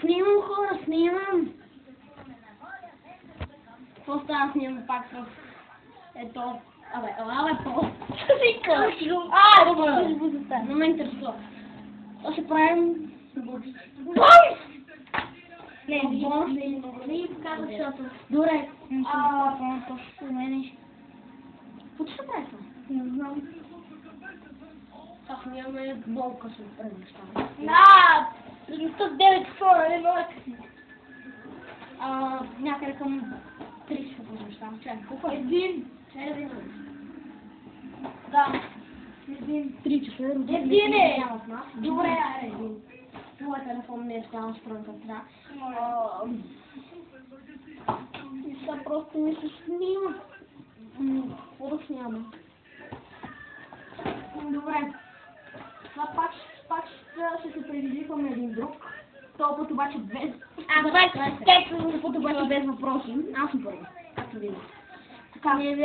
Снимам хора, снимам. Какво става, снимам пак с... Ето... Абе, по... Добре. Не ме интересува. То ще правим... Бонус! Не, бонус не е много. Не ги показвам, защото... Добре. Какво ще прави това? Не знам. Ах, нямаме болка с преднеща. Да! 109 хора, не може. Някъде към 30 преднеща. Чай, колко е? Един. Чай да видим. Да. Един. 3 часа. Един е. Добре, аре, един. Моят телефон не е стал странка сега. И сега просто ми се снима. Какво да снимаме? Добре. Това пак ще се предизвикваме един друг. Този път обаче без... Този път обаче без въпроси. Аз съм първо. Както винаги. Така. Не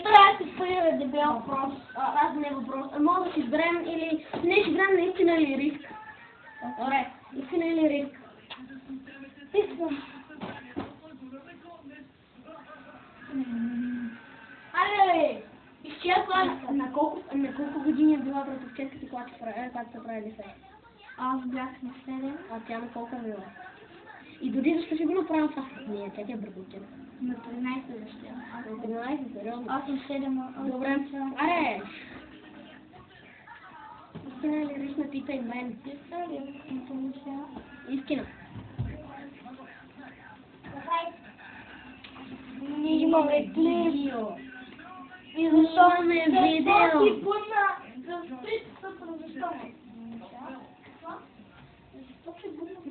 трябва да се споделя дебел въпрос. Аз не е въпрос. Мога да си изберем или... Не, ще играем наистина или риск. Добре. Истина или риск? Истина. Аре! Изчерпвам. На колко години е била братовчетката, когато са правили се? Аз бях на 7. А тя на колко е била? И дори защо ще го направим това с нея? Тя е братовчетка. На 13 дъщеря. На 13, сериозно? Аз съм 7. Добре. Аре! Истина или риск на Тита и мен? Истина. Ние имаме клип. И защо ме видео? Ти пусна за стритството, защо не?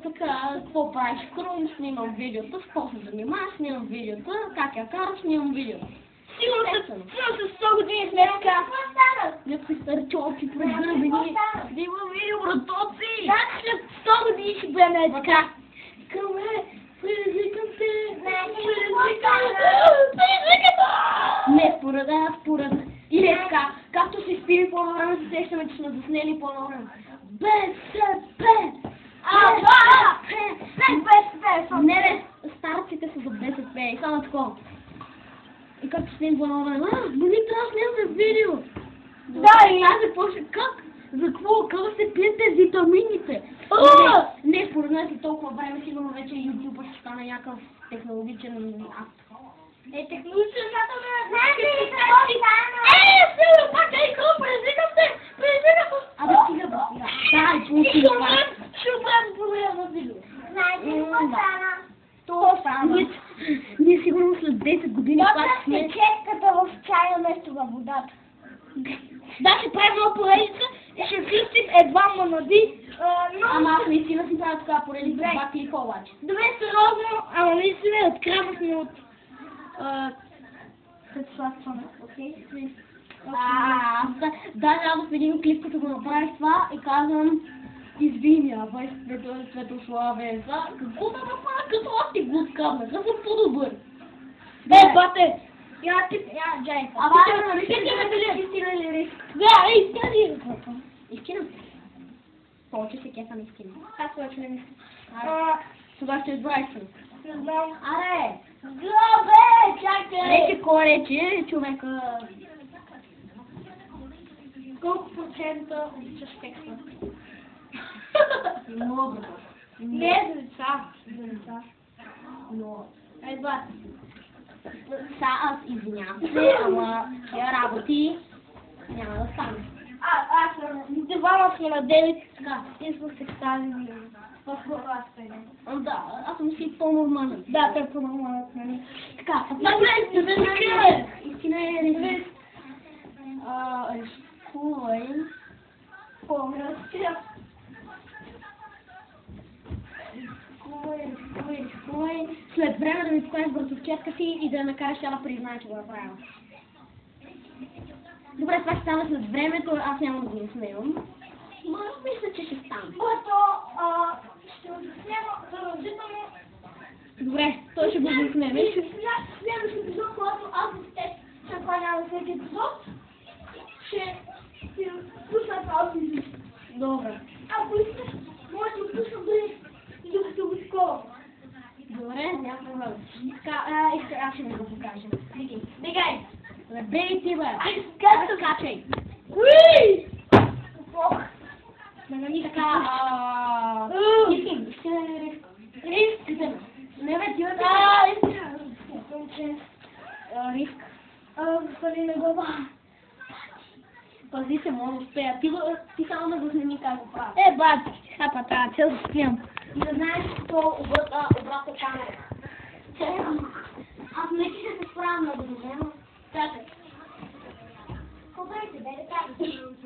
Така, какво правиш? Крум, снимам видеото, с какво се занимаваш, снимам видеото, как я караш, снимам видеото. Сигурно с 100 години след така. Някакви старчовки прогърбени. Да има видео, братоци! Как след 100 години ще бъдем така? Къме, предизвикам те! Не, според. Или е така, както си спили по-навреме, се сещаме, че сме заснели по-навреме. БСП! Не, старците са за БСП и само такова. И както снимам по-навреме, боли, трябва да снимаме видео. Да, и аз започна, как? За какво? Как се пият тези витамините? Не, според нас и толкова време, сигурно вече YouTube ще стане някакъв технологичен акт. Технологичен акт Силно, пак ей, какво? Предизвикам се! Абе, стига. Да, и получи това. Ще обрам проблема на видео. Знаете ли какво стана? Това стана. Ние сигурно след 10 години пак сме... четката в чая вместо във водата. Да, ще правим много поредица И ще пустим едва монади. Ама аз наистина си правя така поредица бати и ховачи. Добре, сериозно, ама наистина откраднахме от... Съдсвастване, окей? Даже аз в един клип, като го направих това и казвам извинявай, Светославе, какво да направя, като аз ти го откраднах, аз съм по-добър. Бате! Джай, Истина или риск? да, истина ли е? Истина. Повече се кефа на истина. Аз повече не мисля. Тогава ще избра истина. Не знам. Аре! Добре, чакай! Рече кой рече, човека... Колко процента обичаш текста? Много. Не за деца. За деца. Но... Едва. Аз извинявам се, ама тия работи няма да стане. Двама сме на 9, така, и сме се ставили в главата. Да, аз съм си по-нормален. Да, той е по-нормален, нали? Така, истина е риск. Рискувай. Рискувай. След време да ми покажеш братовчетка си и да я накараш тя да признае, че го е правила. Добре, това ще стане след времето, аз няма да го заснемам. Но аз мисля, че ще стане. Което ще го заснема задължително. Добре, той ще го заснеме. Следващия епизод, когато аз с теб ще хваня на всеки епизод, ще си пусна това видео. Добре. Ако искаш, може да пусна дори докато го скоро. няма проблем. Аз ще ви го покажа. Дигай! Бей ти, бе! Ай, скачай! Уи! Нали така, риск. Не бе, ти риск. Господи, не го ба. Пази се, мога да успея. Ти само да го снеми как го правя. Бат, хапа тази, цел се снимам. И да знаеш, какво обратна камера. Аз не ще се справям много добре, но чакай.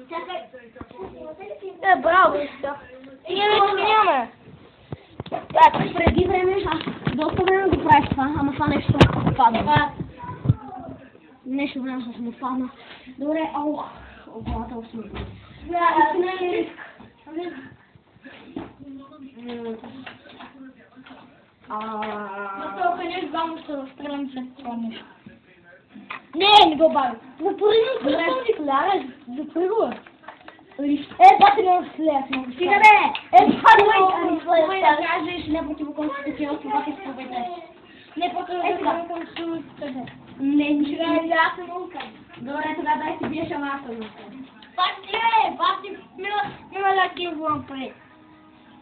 Чакай. Браво. Ние вече минаваме. Так, преди време, доста време го правиш това, ама това нещо падна. Нещо време съм му падна. Добре, главата усмирна. Не е риск. Толкова не знам, ще разстрелям след това нещо. Не го бавя. За първи не сляга, за първо. Бати не сляга. Стига бе! Май да кажеш не противоконституционно, това ти споведеш. Не противоконституционно. Не, аз не мога. Добре, тогава дай си биеш амаста. Бати, мила ляки влам пред.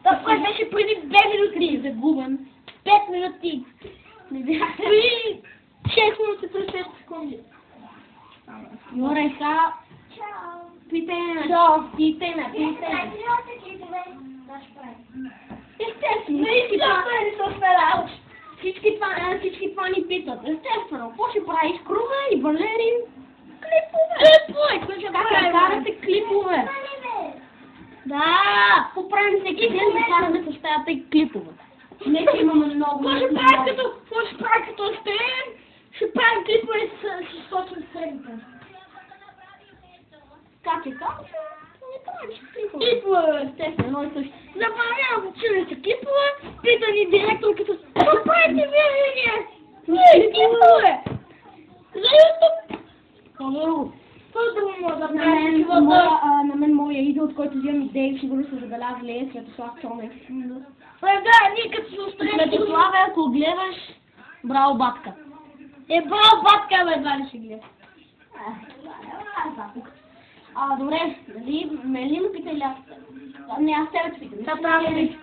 Това беше преди 2 минути. Загубен. 5 минути. Не бях. 6 минути през 5 секунди. Добре, сега питай ме. Естествено, всички това ни питат. Естествено, какво ще правиш? Круга и Валери? Клипове! Как карате клипове? Да, какво правим всеки ден да караме с тази клипове? Не, че имаме много. Какво ще прави като успеем? Ще правим клипове с точно средите. Как е така? Не правиш клипове. Клипове! Естествено, и също. Забавлявам училище клипове, пита ни директорката, какво правите вие? Ние клипове! За YouTube! Хубаво. Какво да мога да правим? На мен моя идол, от който взимам идеи, сигурно са забелязали е Светослав Цонев. Да, ние като се устроим... Светославе, ако гледаш, браво батка. Браво батка, бе, едва ли ще гледа. Добре, нали ме питай ли аз? Не, аз тебе те питам. Да, правим.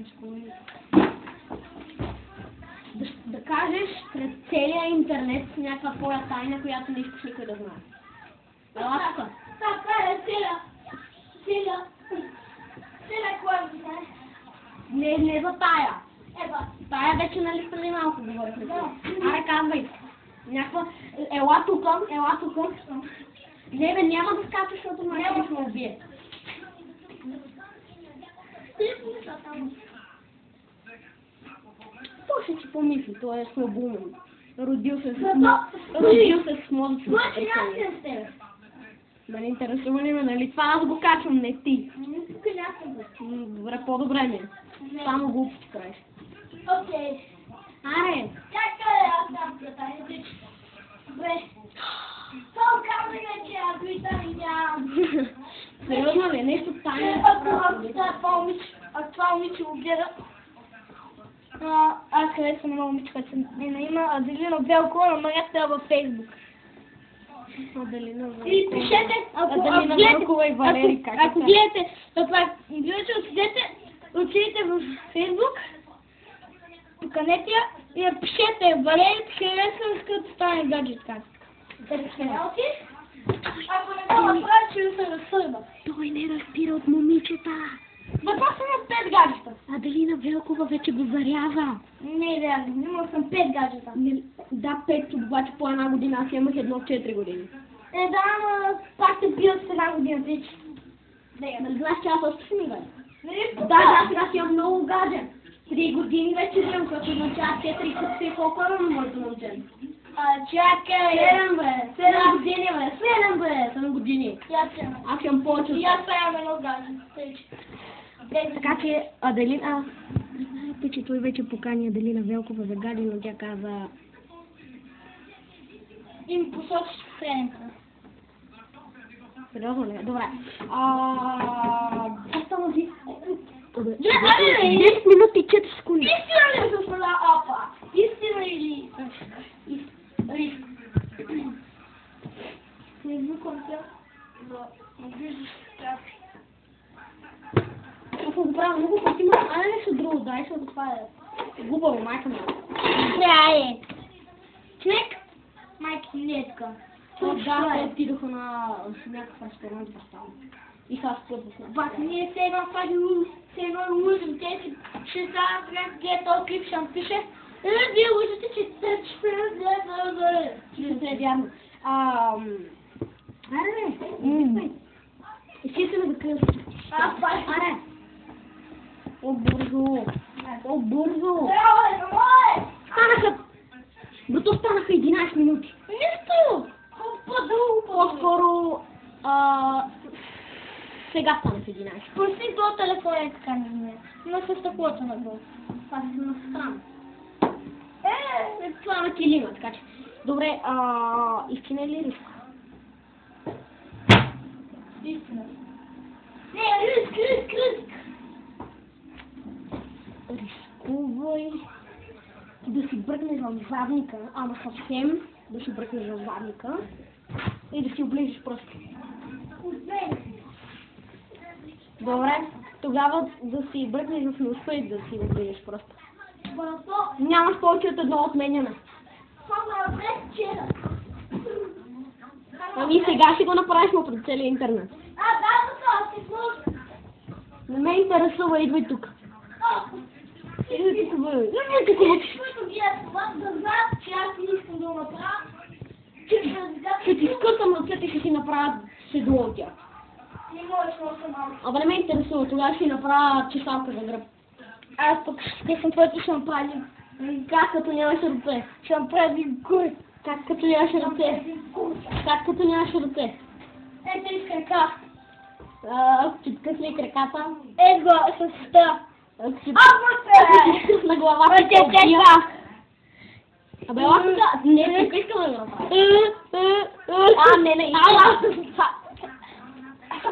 Шкули. Да кажеш пред целия интернет някаква твоя тайна, която не искаш никой да знае. Ласка. Така е, целя кой ми знае? Не за тая. Тая вече нали преди малко говорихме. Аре, казвай. Някаква... Ела тук. Не бе, няма да скачаш, защото ме ще ме убие. Той ще си помисли, той е слабоумен. Родил се с мозъчно сътресение. Ме не интересува ли ме, нали? Това аз го качвам, не ти. Добре, по-добре ми. Само глупости правиш. Окей. Аре! Чакай, аз там питай. Добре. Това казваме, че аз видям. Сериозно ли? Нещо тайно? Това момиче го гледа. Аз харесвам много момиче, което се има Аделина Велкова, но Марията във Фейсбук. И пишете, ако гледате, отидете в Фейсбук, поканете я и я пишете, Валери, харесвам, скъдето стане гаджетка. Ако не го направи, ще се разсърда. Той не разбира от момичета. Въпрос съм 5 гаджета. Аделина Велкова вече го заряза. Не, реално, имал съм 5 гаджета. Да, 5, обаче по една година, аз имах едно 4 години. Да, ама пак се бият с една година вече. Нали знаеш, че аз още съм играл? Да, сега си имам много гаджет. 3 години вече имам, като означава 4 като си колко е на моето момче. Чакай! 7 бе! 7 години бе! 7 години. Аз имам повече от... И аз имам едно гаджет. Така че Аделина... Знаете, че той вече покани Аделина Велкова за гади, но тя каза... Им посочи средната. Сериозно ли? Добре. Какво става ви? 10 минути и 4 секунди. Истина ли е с апа? Истина или риск? Не извиквам те да виждаш как. Ако го правя много пъти, а не нещо друго, дай, защото това е глупаво, майка ми. Трае. Човек? Майка си не е така. Да, отидоха на някакъв ресторант в там. И сега спят с нас. Бат, ние все едно лузим, те си ще знаят как е този клип, ще пише. Вие лузите, че те ще Това е вярно. Аре, естествено да крия. Аре. О, бързо. Станаха. Брато станаха 11 минути. Нищо! По-скоро сега станаха 11. Пусти до телефона и така не знае. Но с стъклото надолу. Това си на страна. Това на килима, така че. Добре, истина или риск? Истина. Не, риск. Рискувай да си бръкнеш в задника, ама съвсем да си бръкнеш в задника и да си оближиш просто. Добре, тогава да си бръкнеш в носа и да си оближиш просто. Нямаш повече от едно отменяне. Ами сега ще го направиш му пред целия интернет. Не ме интересува, идвай тук. Идвай тук, бе. Ще ти скъсам ръцете и ще си направя седло от тях. Абе не ме интересува, тогава ще си направя чесалка за гръб. Аз пък ще съм твоето ще направи. Как като нямаш ръце? Ще направи гур. Как като нямаш ръце? Как като нямаш ръце? Ето и с крака. Ако ти откъсне краката, Его с ста. ако ти Абе, откъсна главата, те тега. Абе, лапата, не, тук искам да го направя. Не,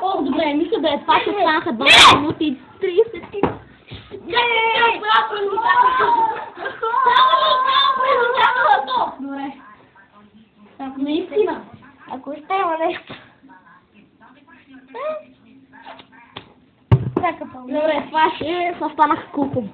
О, добре, мисля да е това, че станаха 20 минути и 30. Добре. Наистина. Ако ще има нещо. Добре, това ще станаха колко?